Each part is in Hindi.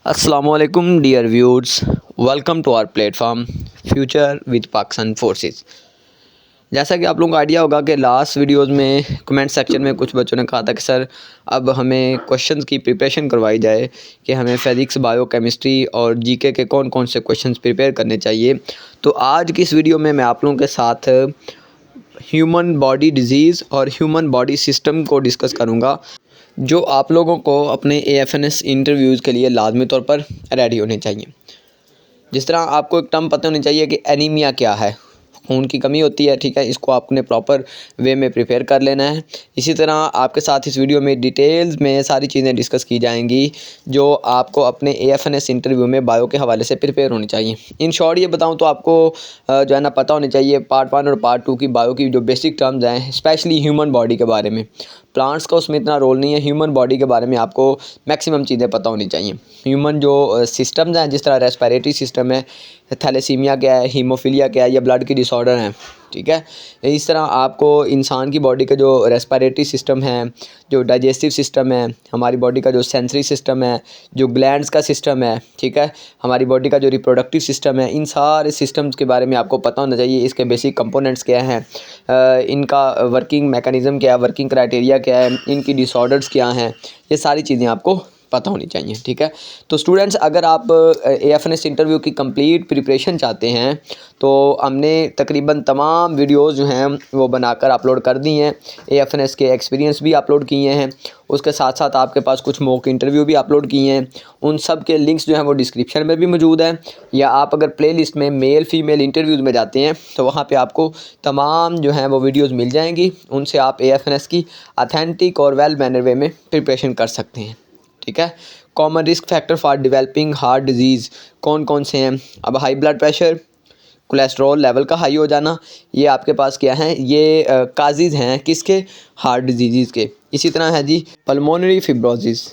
Assalamualaikum dear viewers, welcome to our platform future with Pakistan forces. जैसा कि आप लोगों को आइडिया होगा कि लास्ट वीडियोस में कमेंट सेक्शन में कुछ बच्चों ने कहा था कि सर अब हमें क्वेश्चंस की प्रिपरेशन करवाई जाए कि हमें फिज़िक्स, बायो, केमिस्ट्री और जीके के कौन कौन से क्वेश्चंस प्रिपेयर करने चाहिए। तो आज की इस वीडियो में मैं आप लोगों के साथ ह्यूमन बॉडी डिजीज़ और ह्यूमन बॉडी सिस्टम को डिस्कस करूँगा, जो आप लोगों को अपने AFNS इंटरव्यूज़ के लिए लाजमी तौर पर रेडी होने चाहिए। जिस तरह आपको एक टर्म पता होनी चाहिए कि एनीमिया क्या है, खून की कमी होती है, ठीक है, इसको आपने प्रॉपर वे में प्रिपेयर कर लेना है। इसी तरह आपके साथ इस वीडियो में डिटेल्स में सारी चीज़ें डिस्कस की जाएंगी जो आपको अपने AFNS इंटरव्यू में बायो के हवाले से प्रिपेयर होनी चाहिए। इन शॉर्ट ये बताऊं तो आपको जो है ना पता होनी चाहिए पार्ट 1 और पार्ट 2 की बायो की जो बेसिक टर्म्स हैं, स्पेशली ह्यूमन बॉडी के बारे में। प्लांट्स का उसमें इतना रोल नहीं है, ह्यूमन बॉडी के बारे में आपको मैक्सिमम चीज़ें पता होनी चाहिए। ह्यूमन जो सिस्टम्स हैं, जिस तरह रेस्पिरेटरी सिस्टम है, थैलेसीमिया क्या है, हीमोफीलिया क्या है, या ब्लड की डिसऑर्डर हैं, ठीक है। इस तरह आपको इंसान की बॉडी का जो रेस्पिरेटरी सिस्टम है, जो डाइजेस्टिव सिस्टम है, हमारी बॉडी का जो सेंसरी सिस्टम है, जो ग्लैंड्स का सिस्टम है, ठीक है, हमारी बॉडी का जो रिप्रोडक्टिव सिस्टम है, इन सारे सिस्टम्स के बारे में आपको पता होना चाहिए। इसके बेसिक कंपोनेंट्स क्या हैं, इनका वर्किंग मैकेनिज़्म क्या है, वर्किंग क्राइटेरिया क्या है, इनकी डिसऑर्डर्स क्या हैं, ये सारी चीज़ें आपको पता होनी चाहिए, ठीक है। तो स्टूडेंट्स, अगर आप AFNS इंटरव्यू की कंप्लीट प्रिपरेशन चाहते हैं तो हमने तकरीबन तमाम वीडियोस जो हैं वो बनाकर अपलोड कर दी हैं। AFNS के एक्सपीरियंस भी अपलोड किए हैं, उसके साथ साथ आपके पास कुछ मॉक इंटरव्यू भी अपलोड किए हैं। उन सब के लिंक्स जो हैं वो डिस्क्रिप्शन में भी मौजूद हैं, या आप अगर प्ले लिस्ट में मेल फीमेल इंटरव्यूज़ में जाते हैं तो वहाँ पर आपको तमाम जो हैं वो वीडियोज़ मिल जाएंगी। उनसे आप AFNS की अथेंटिक और वेल मैनर वे में प्रिपरेशन कर सकते हैं, ठीक है। Common risk factor for developing heart disease कौन कौन से हैं? अब high blood pressure, cholesterol level का हाई हो जाना, ये आपके पास क्या हैं, ये काजेज़ हैं किसके, हार्ट डिजीज़ के। इसी तरह है जी पल्मोनरी फिब्रोसिस,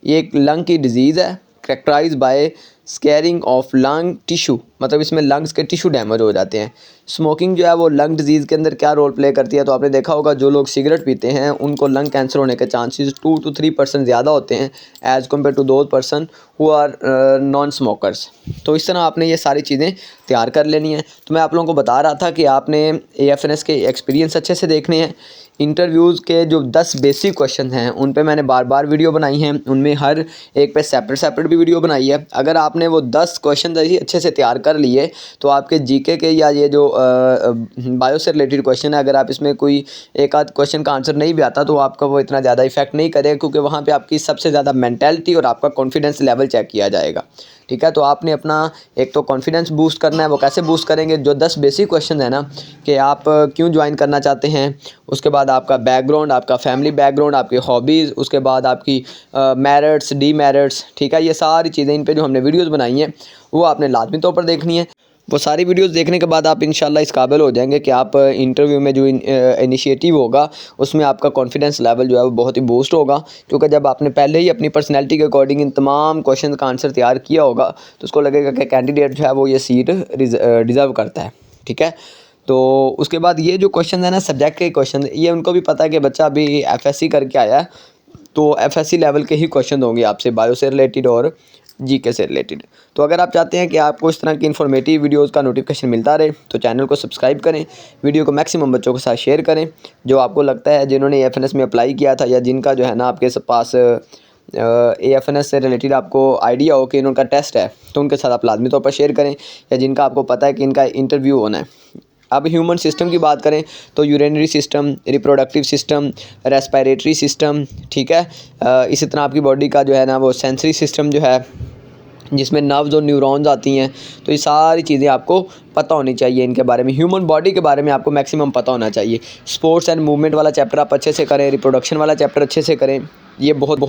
ये एक लंग की डिज़ीज़ है, characterise by scarring of lung tissue, मतलब इसमें लंग्स के टिश्यू डैमेज हो जाते हैं। स्मोकिंग जो है वो लंग डिजीज़ के अंदर क्या रोल प्ले करती है, तो आपने देखा होगा जो लोग सिगरेट पीते हैं उनको लंग कैंसर होने के चांसेस 2 to 3% ज़्यादा होते हैं as compare to those person who are non smokers. तो इस तरह आपने ये सारी चीज़ें तैयार कर लेनी है। तो मैं आप लोगों को बता रहा था कि आपने AFNS के एक्सपीरियंस अच्छे से देखने हैं। इंटरव्यूज़ के जो 10 बेसिक क्वेश्चन हैं उन पे मैंने बार बार वीडियो बनाई हैं, उनमें हर एक पे सेपरेट भी वीडियो बनाई है। अगर आपने वो 10 क्वेश्चन ऐसे अच्छे से तैयार कर लिए तो आपके जीके के या ये जो बायो से रिलेटेड क्वेश्चन है, अगर आप इसमें कोई एक आध क्वेश्चन का आंसर नहीं भी आता तो आपका वो इतना ज़्यादा इफेक्ट नहीं करेगा, क्योंकि वहाँ पे आपकी सबसे ज़्यादा मेंटालिटी और आपका कॉन्फिडेंस लेवल चेक किया जाएगा, ठीक है। तो आपने अपना एक तो कॉन्फिडेंस बूस्ट करना है। वो कैसे बूस्ट करेंगे? जो 10 बेसिक क्वेश्चन है ना, कि आप क्यों ज्वाइन करना चाहते हैं, उसके बाद आपका बैकग्राउंड, आपका फैमिली बैकग्राउंड, आपकी हॉबीज़, उसके बाद आपकी मेरिट्स, डीमेरिट्स, ठीक है, ये सारी चीज़ें इन पे जो हमने वीडियोस बनाई हैं वो आपने लाजमी तौर पर देखनी है। वो सारी वीडियोस देखने के बाद आप इंशाल्लाह इस काबिल हो जाएंगे कि आप इंटरव्यू में जो इनिशिएटिव होगा उसमें आपका कॉन्फिडेंस लेवल जो है वो बहुत ही बूस्ट होगा, क्योंकि जब आपने पहले ही अपनी पर्सनैलिटी के अकॉर्डिंग इन तमाम क्वेश्चन का आंसर तैयार किया होगा तो उसको लगेगा कि कैंडिडेट जो है वो ये सीट डिज़र्व करता है, ठीक है। तो उसके बाद ये जो क्वेश्चन है ना, सब्जेक्ट के क्वेश्चन, ये उनको भी पता है कि बच्चा अभी FSC करके आया है, तो FSC लेवल के ही क्वेश्चन होंगे आपसे बायो से रिलेटेड और जीके से रिलेटेड। तो अगर आप चाहते हैं कि आपको इस तरह की इन्फॉर्मेटिव वीडियोस का नोटिफिकेशन मिलता रहे तो चैनल को सब्सक्राइब करें, वीडियो को मैक्सिमम बच्चों के साथ शेयर करें जो आपको लगता है जिन्होंने AFNS में अप्लाई किया था, या जिनका जो है ना आपके पास AFNS से रिलेटेड आपको आइडिया हो कि इनका टेस्ट है, तो उनके साथ आप लाजमी तौर पर शेयर करें, या जिनका आपको पता है कि इनका इंटरव्यू होना है। अब ह्यूमन सिस्टम की बात करें तो urinary system, reproductive system, respiratory system, ठीक है। इसी तरह आपकी बॉडी का जो है ना वो सेंसरी सिस्टम जो है, जिसमें नर्व्स और न्यूरॉन्स आती हैं, तो ये सारी चीज़ें आपको पता होनी चाहिए इनके बारे में। ह्यूमन बॉडी के बारे में आपको मैक्सिमम पता होना चाहिए। स्पोर्ट्स एंड मूवमेंट वाला चैप्टर आप अच्छे से करें, रिप्रोडक्शन वाला चैप्टर अच्छे से करें, ये बहुत